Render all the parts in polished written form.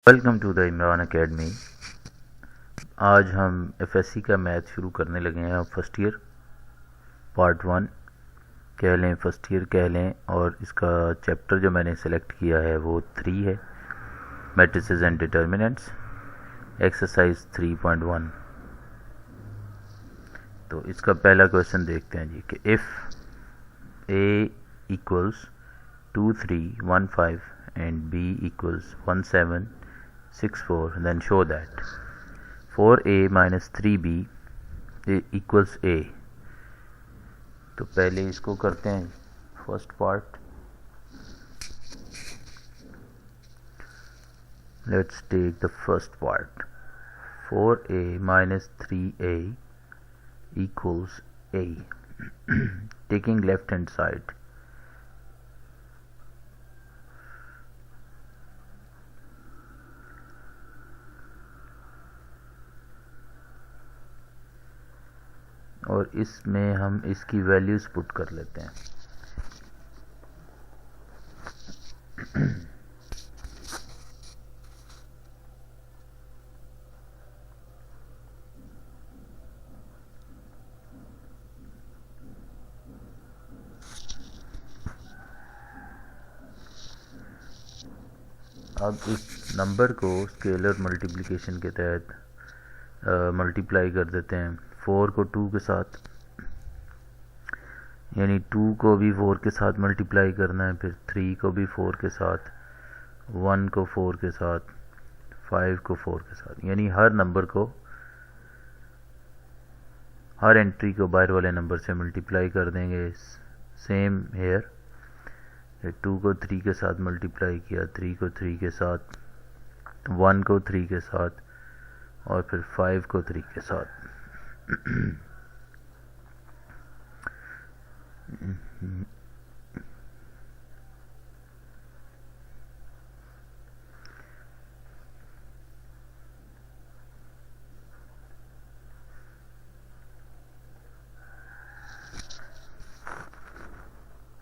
Welcome to the Imran academy. आज हम FSc का मैथ शुरू करने लगे हैं। फर्स्ट ईयर पार्ट 1 कह लें, फर्स्ट ईयर कह लें। और इसका चैप्टर जो मैंने सेलेक्ट किया है वो 3 है, मैट्रिसेस एंड डिटर्मिनेंट्स, एक्सरसाइज 3.1। तो इसका पहला क्वेश्चन देखते हैं जी कि if a equals 2 3 1 5 and b equals 1 7 6 4, then show that 4a minus 3b equals a। तो पहले इसको करते हैं first part. Let's take the first part. 4a minus 3a equals a। taking left hand side, और इसमें हम इसकी वैल्यूज पुट कर लेते हैं। अब इस नंबर को स्केलर मल्टीप्लिकेशन के तहत मल्टीप्लाई कर देते हैं 4 को 2 के साथ, यानी 2 को भी 4 के साथ मल्टीप्लाई करना है, फिर 3 को भी 4 के साथ, 1 को 4 के साथ, 5 को 4 के साथ, यानी हर नंबर को, हर एंट्री को बाहर वाले नंबर से मल्टीप्लाई कर देंगे। सेम हेयर, 2 को 3 के साथ मल्टीप्लाई किया, 3 को 3 के साथ, 1 को 3 के साथ, और फिर 5 को 3 के साथ।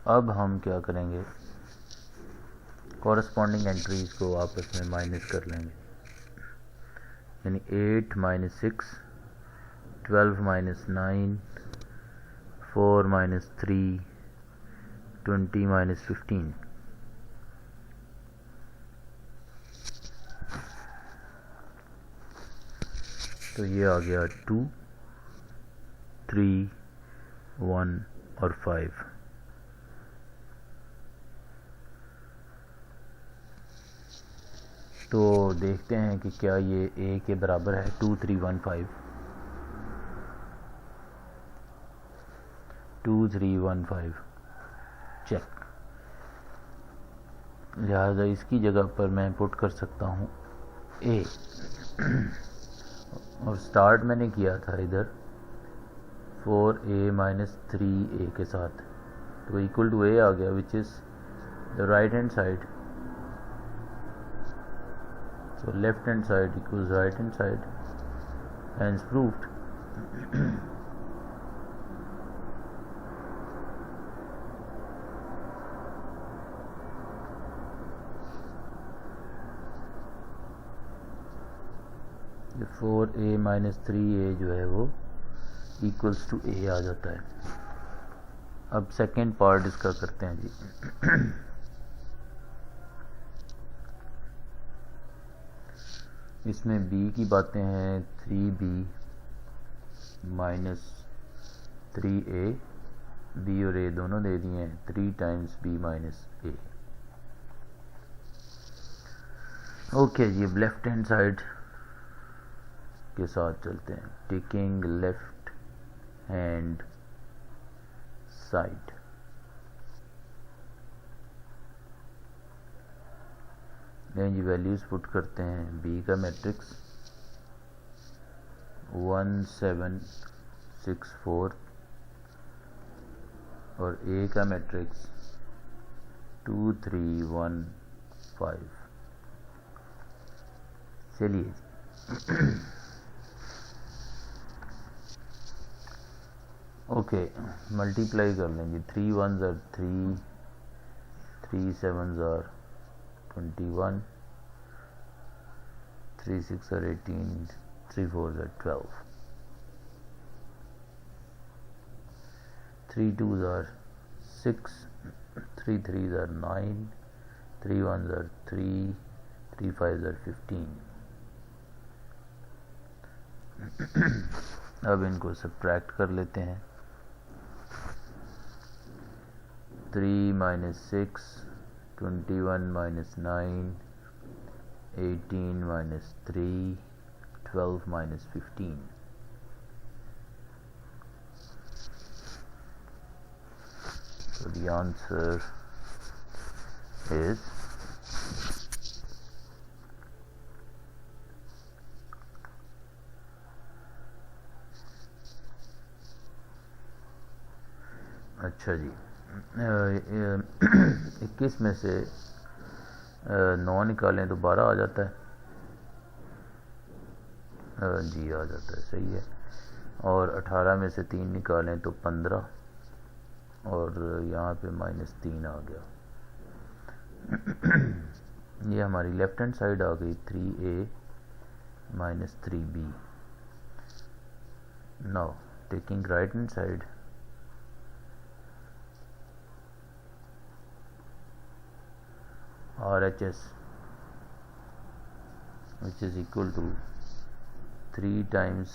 अब हम क्या करेंगे, कॉरस्पॉन्डिंग एंट्रीज को आपस में माइनस कर लेंगे, यानी 8 minus 6, 12 minus 9, 4 minus 3, 20 minus 15। तो ये आ गया 2, 3, 1 और 5। तो देखते हैं कि क्या ये a के बराबर है। 2 3 1 5, 2 3 1 5 चेक। लिहाजा इसकी जगह पर मैं पुट कर सकता हूँ a, और स्टार्ट मैंने किया था इधर 4a minus 3a के साथ, तो इक्वल टू a आ गया, which is the right hand side. So left hand side equals right hand side, hence proved। ये 4a minus 3a जो है वो इक्वल्स टू a आ जाता है। अब सेकेंड पार्ट इसका करते हैं जी। इसमें b की बातें हैं, 3b माइनस 3a, b और a दोनों दे दिए हैं, 3 times b minus a। Okay जी, अब लेफ्ट हैंड साइड के साथ चलते हैं। टेकिंग लेफ्ट हैंड साइड, जी वैल्यूज पुट करते हैं। b का मैट्रिक्स 1 7 6 4, और a का मैट्रिक्स 2 3 1 5। चलिए ओके, मल्टीप्लाई कर लेंगे। 3 1s are 3, 3 7s are 21, 3 6 are 18, 3 4s are 12, 3 2s are 6, 3 3s are 9, 3 1s are 3, 3 5s are 15. अब इनको सब्ट्रैक्ट कर लेते हैं. 3 minus 6, 21 minus 9, 18 minus 3, 12 minus 15. So the answer is अच्छा जी. 21 में से 9 निकालें तो 12 आ जाता है. जी आ जाता है, सही है. और 18 में से 3 निकालें तो 15, और यहाँ पे -3 आ गया. ये हमारी लेफ्ट हैंड साइड आ गई 3a minus 3b. Now taking right hand side, RHS, which is equal to 3 times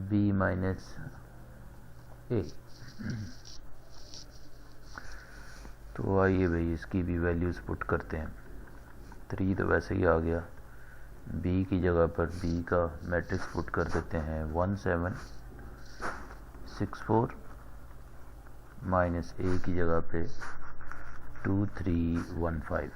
b minus a. तो आइए भाई इसकी भी वैल्यूज़ पुट करते हैं. 3 तो वैसे ही आ गया. b की जगह पर b का मैट्रिक्स पुट कर देते हैं. 1 7 6 4 माइनस a की जगह पे 2 3 1 5.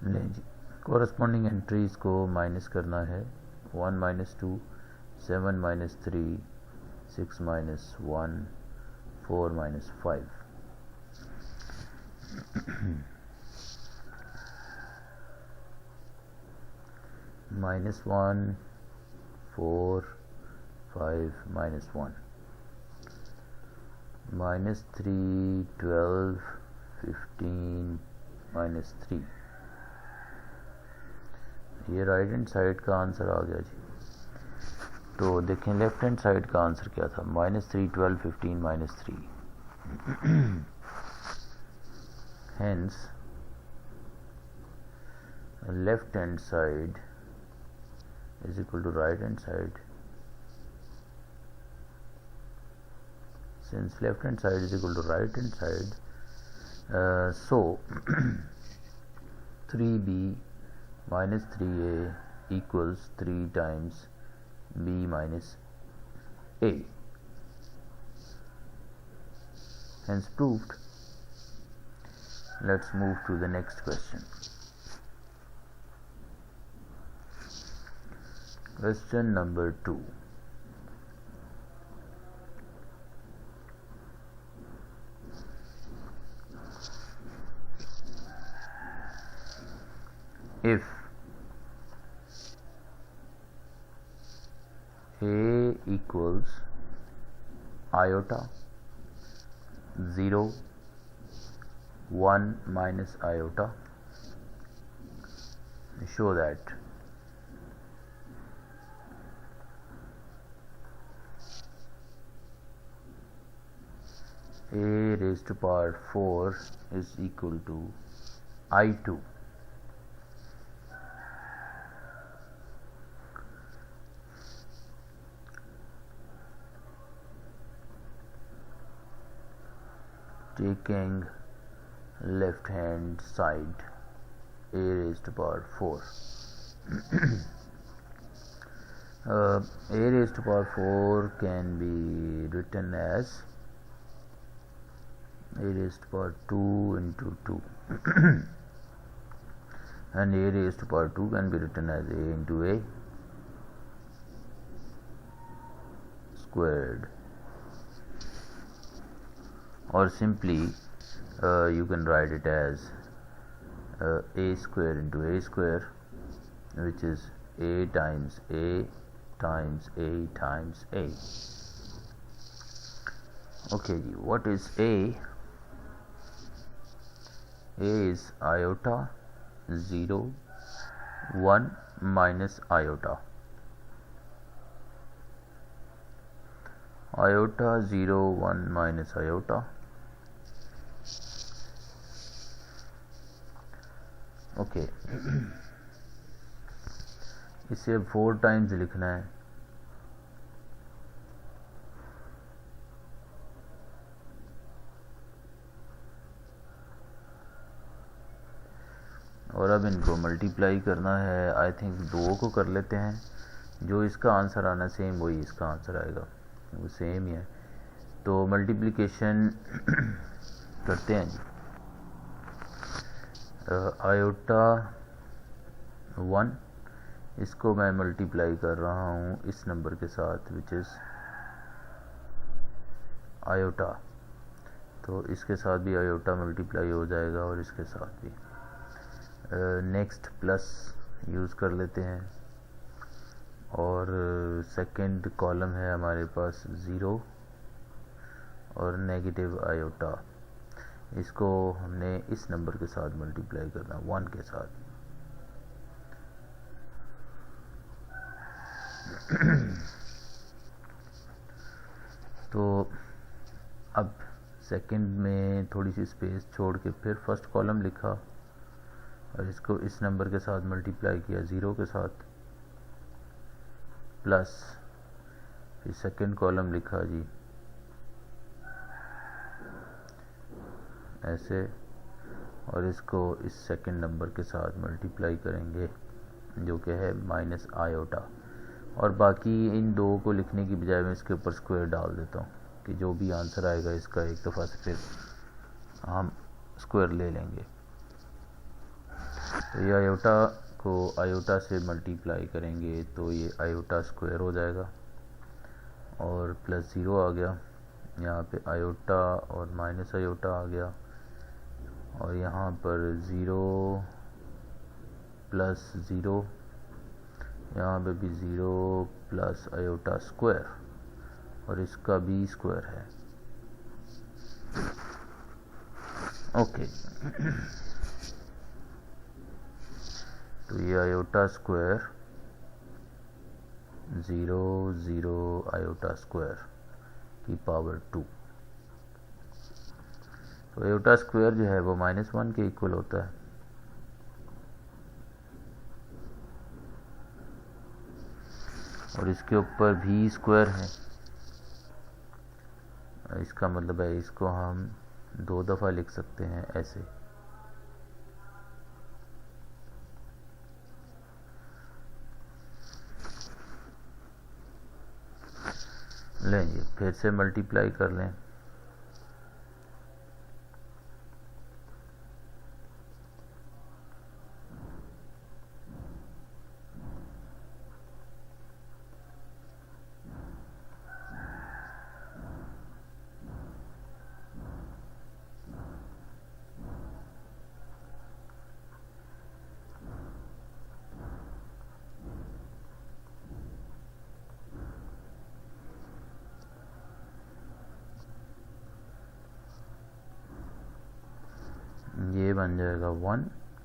लें जी, कॉरस्पॉन्डिंग एंट्रीज को माइनस करना है. 1 minus 2, 7 minus 3, 6 minus 1, 4 minus 5. -1, 4, 5, -1, -3, 12, 15, -3. ये राइट हैंड साइड का आंसर आ गया जी. तो देखें लेफ्ट हैंड साइड का आंसर क्या था. -3, 12, 15, -3. Hence left hand side is equal to right hand side. Since left hand side is equal to right hand side, so 3b minus 3a equals 3 times b minus a. Hence proved. Let's move to the next question. Question number 2. If a equals iota 0 1 minus iota, show that a raised to power 4 is equal to I2. Taking left hand side, a raised to power 4. A raised to power 4 can be written as a raised to power 2 into 2 and a raised to power 2 can be written as a into a squared, or simply you can write it as a square into a square, which is a times a times a times a. Okay, what is a? A is iota 0 1 minus iota. Iota 0 1 minus iota. Okay इसे 4 times लिखना है। और अब इनको multiply करना है। I think 2 को कर लेते हैं। जो इसका आंसर आना सेम वही इसका आंसर आएगा, वो सेम ही है। तो मल्टीप्लिकेशन करते हैं जी। आयोटा 1 इसको मैं मल्टीप्लाई कर रहा हूँ इस नंबर के साथ विच इज़ आयोटा, तो इसके साथ भी आयोटा मल्टीप्लाई हो जाएगा और इसके साथ भी। नेक्स्ट प्लस यूज़ कर लेते हैं और सेकंड कॉलम है हमारे पास 0 और नेगेटिव आयोटा। इसको हमने इस नंबर के साथ मल्टीप्लाई करना 1 के साथ। तो अब सेकंड में थोड़ी सी स्पेस छोड़ के फिर फर्स्ट कॉलम लिखा और इसको इस नंबर के साथ मल्टीप्लाई किया 0 के साथ, प्लस फिर सेकंड कॉलम लिखा जी ऐसे, और इसको इस सेकंड नंबर के साथ मल्टीप्लाई करेंगे जो कि है माइनस आयोटा। और बाकी इन 2 को लिखने की बजाय मैं इसके ऊपर स्क्वायर डाल देता हूँ कि जो भी आंसर आएगा इसका एक दफ़ा से फिर हम स्क्वायर ले लेंगे। तो ये आयोटा को आयोटा से मल्टीप्लाई करेंगे तो ये आयोटा स्क्वायर हो जाएगा और प्लस 0 आ गया, यहाँ पे आयोटा और माइनस आयोटा आ गया और यहाँ पर 0 प्लस 0, यहाँ पे भी 0 प्लस आयोटा स्क्वायर और इसका भी स्क्वायर है। ओके तो ये आयोटा स्क्वायर 0 0 आयोटा स्क्वायर की पावर 2। तो आयोटा स्क्वायर जो है वो -1 के इक्वल होता है। और इसके ऊपर भी स्क्वायर है, इसका मतलब है इसको हम 2 दफ़ा लिख सकते हैं ऐसे। लें फिर से मल्टीप्लाई कर लें। ये बन जाएगा 1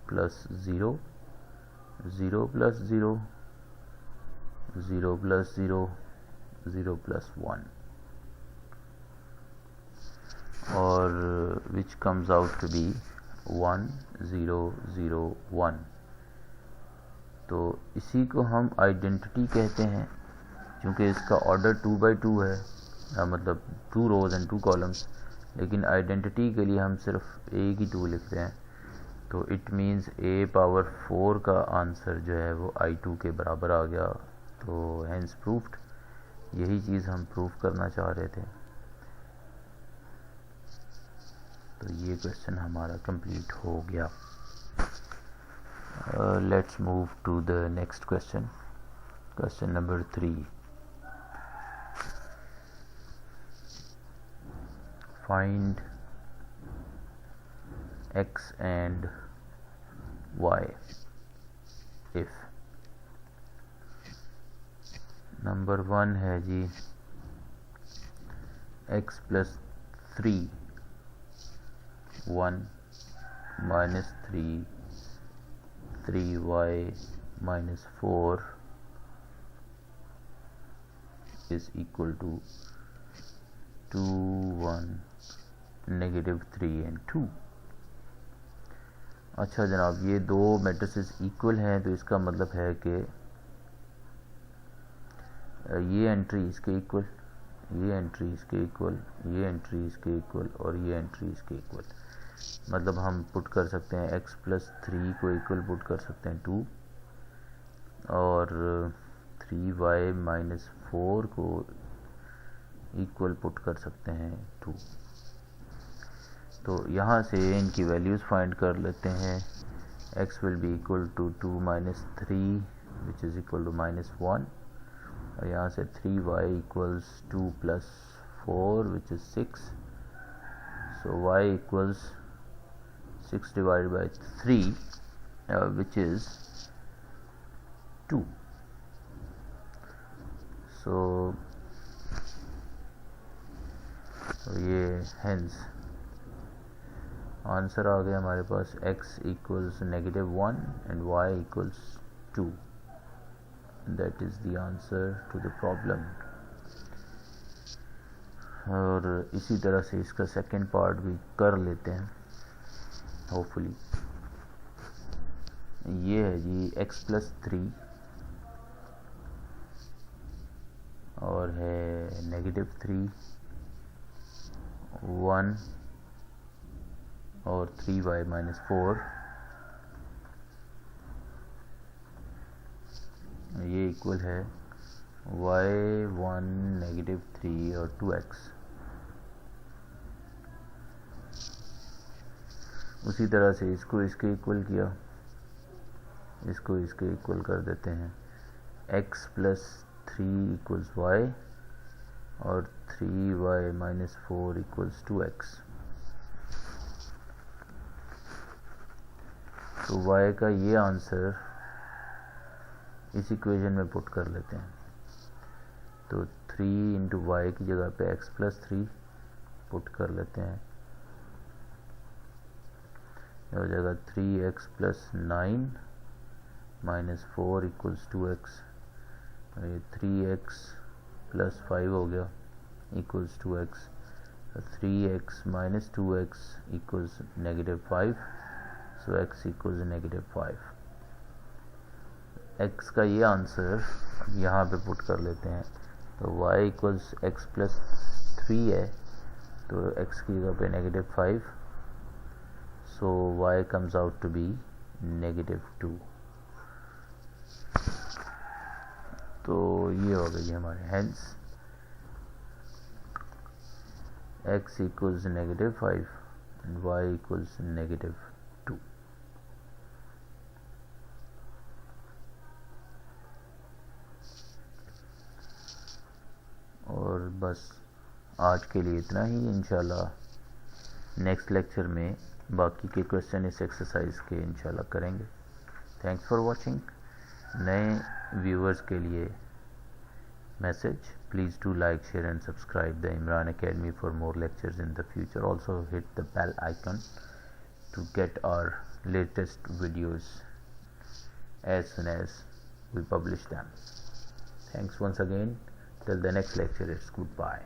प्लस 0 0 प्लस 0 0 प्लस 0 0 प्लस 1 और which comes out to be 1 0 0 1। तो इसी को हम आइडेंटिटी कहते हैं क्योंकि इसका ऑर्डर 2 बाई 2 है, मतलब 2 रोज एंड 2 कॉलम्स, लेकिन आइडेंटिटी के लिए हम सिर्फ एक ही 2 लिखते हैं। तो इट मीन्स a पावर 4 का आंसर जो है वो i2 के बराबर आ गया। तो हैंस प्रूफ्ड, यही चीज़ हम प्रूफ करना चाह रहे थे। तो ये क्वेश्चन हमारा कंप्लीट हो गया। Let's move to the next question, question number 3। Find x and y if number 1 है जी x plus 3 1 minus 3y minus 4 is equal to 2 1 negative 3 and 2। अच्छा जनाब, ये दो मैट्रिसेस इक्वल हैं तो इसका मतलब है कि ये एंट्री इसके इक्वल, ये एंट्री इसके इक्वल, ये एंट्री इसके इक्वल और ये एंट्री इसके इक्वल। मतलब हम पुट कर सकते हैं x प्लस 3 को इक्वल पुट कर सकते हैं 2 और 3y माइनस 4 को इक्वल पुट कर सकते हैं 2। तो यहाँ से इनकी वैल्यूज़ फाइंड कर लेते हैं। x will be equal to 2 minus 3 which is equal to minus 1 और यहाँ से 3y equals 2 plus 4 which is 6। So y equals 6 divided by 3 which is 2। So ये हेंस आंसर आ गया हमारे पास x equals negative 1 and y equals 2। That is the answer to the problem. और इसी तरह से इसका सेकंड पार्ट भी कर लेते हैं होपफुली। ये है जी x प्लस 3 और है नेगेटिव 3 1 और 3y माइनस 4। ये इक्वल है y 1 नेगेटिव 3 और 2x। उसी तरह से इसको इसके इक्वल किया, इसको इसके इक्वल कर देते हैं। x प्लस 3 इक्वल्स y और 3y माइनस 4 इक्वल्स 2x। तो y का ये आंसर इस इक्वेशन में पुट कर लेते हैं। तो 3 इंटू वाई की जगह पे x प्लस 3 पुट कर लेते हैं। ये हो जाएगा 3x plus 9 minus 4 equals 2x। ये 3x प्लस 5 हो गया equals 2x। 3x minus 2x equals negative 5। सो x इक्वल्स नेगेटिव 5। x का ये आंसर यहाँ पे पुट कर लेते हैं। तो y इक्वल्स x प्लस 3 है तो x की जगह पे negative 5। So y comes out to be negative 2। तो ये हो गई हमारे hence x equals negative 5 and y equals negative 2। और बस आज के लिए इतना ही। इंशाल्लाह नेक्स्ट लेक्चर में बाकी के क्वेश्चन इस एक्सरसाइज के इंशाल्लाह करेंगे। Thanks for watching. नए व्यूअर्स के लिए message, please do like, share and subscribe the Imran academy for more lectures in the future. Also hit the bell icon to get our latest videos as soon as we publish them. Thanks once again. Till the next lecture, it's goodbye.